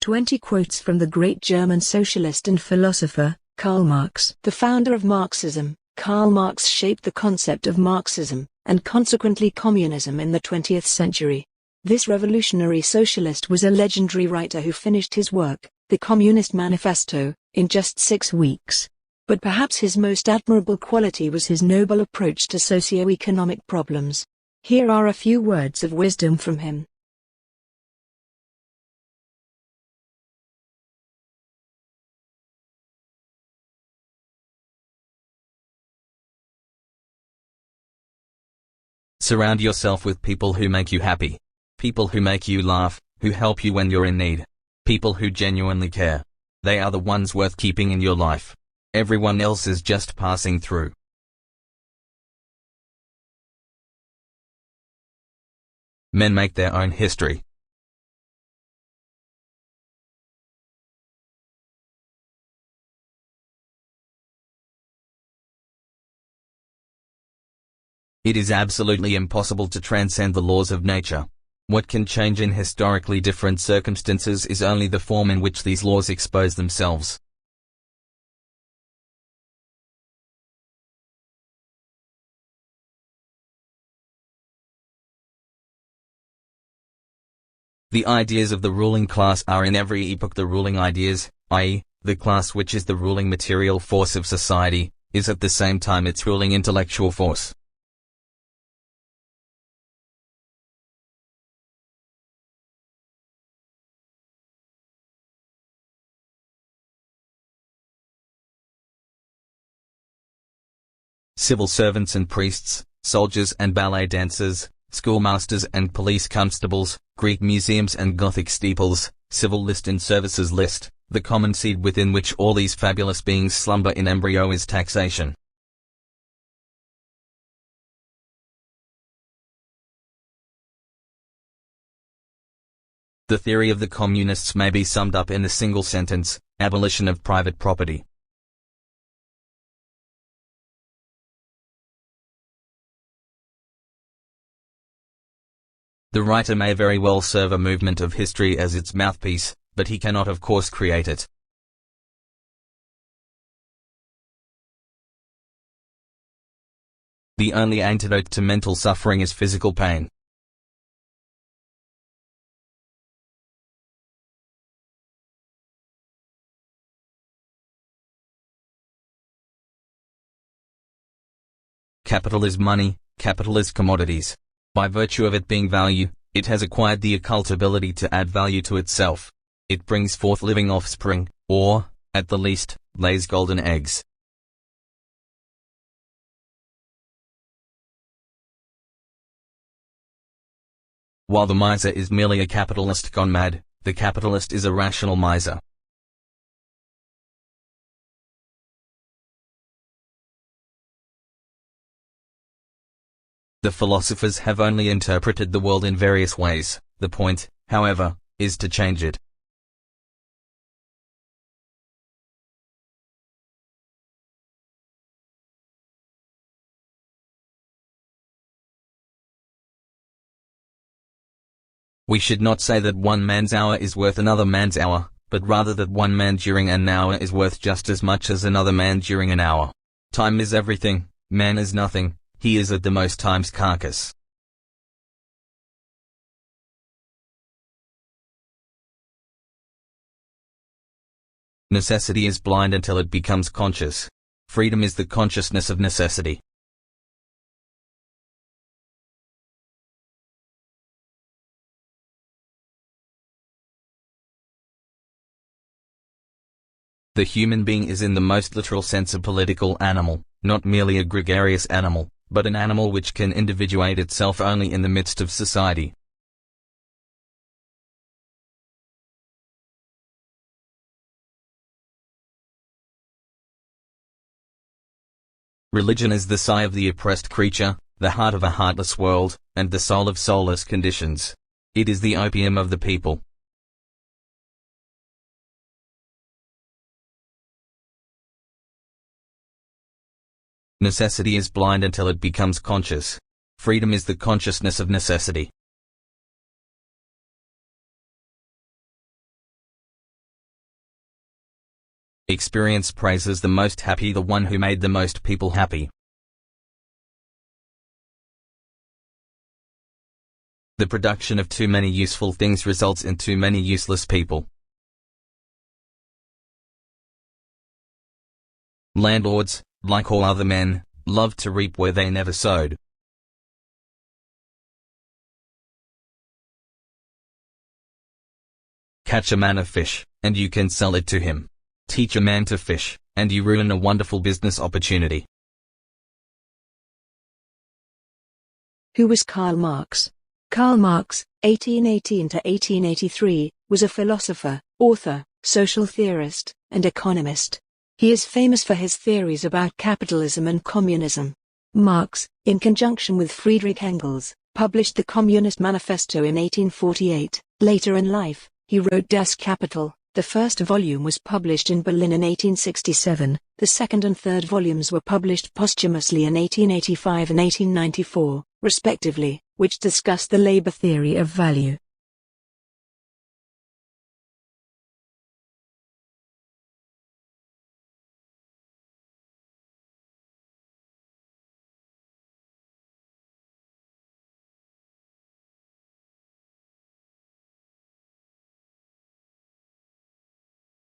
20 quotes from the great German socialist and philosopher, Karl Marx. The founder of Marxism, Karl Marx shaped the concept of Marxism, and consequently communism in the 20th century. This revolutionary socialist was a legendary writer who finished his work, the Communist Manifesto, in just 6 weeks. But perhaps his most admirable quality was his noble approach to socioeconomic problems. Here are a few words of wisdom from him. Surround yourself with people who make you happy. People who make you laugh, who help you when you're in need. People who genuinely care. They are the ones worth keeping in your life. Everyone else is just passing through. Men make their own history. It is absolutely impossible to transcend the laws of nature. What can change in historically different circumstances is only the form in which these laws expose themselves. The ideas of the ruling class are in every epoch the ruling ideas, i.e., the class which is the ruling material force of society, is at the same time its ruling intellectual force. Civil servants and priests, soldiers and ballet dancers, schoolmasters and police constables, Greek museums and Gothic steeples, civil list and services list, the common seed within which all these fabulous beings slumber in embryo is taxation. The theory of the communists may be summed up in a single sentence: abolition of private property. The writer may very well serve a movement of history as its mouthpiece, but he cannot of course create it. The only antidote to mental suffering is physical pain. Capital is money, capital is commodities. By virtue of it being value, it has acquired the occult ability to add value to itself. It brings forth living offspring, or, at the least, lays golden eggs. While the miser is merely a capitalist gone mad, the capitalist is a rational miser. The philosophers have only interpreted the world in various ways. The point, however, is to change it. We should not say that one man's hour is worth another man's hour, but rather that one man during an hour is worth just as much as another man during an hour. Time is everything, man is nothing. He is at the most time's carcass. Necessity is blind until it becomes conscious. Freedom is the consciousness of necessity. The human being is in the most literal sense a political animal, not merely a gregarious animal, but an animal which can individuate itself only in the midst of society. Religion is the sigh of the oppressed creature, the heart of a heartless world, and the soul of soulless conditions. It is the opium of the people. Necessity is blind until it becomes conscious. Freedom is the consciousness of necessity. Experience praises the most happy, the one who made the most people happy. The production of too many useful things results in too many useless people. Landlords, like all other men, love to reap where they never sowed. Catch a man a fish, and you can sell it to him. Teach a man to fish, and you ruin a wonderful business opportunity. Who was Karl Marx? Karl Marx, 1818 to 1883, was a philosopher, author, social theorist, and economist. He is famous for his theories about capitalism and communism. Marx, in conjunction with Friedrich Engels, published the Communist Manifesto in 1848. Later in life, he wrote Das Kapital. The first volume was published in Berlin in 1867, the second and third volumes were published posthumously in 1885 and 1894, respectively, which discussed the labor theory of value.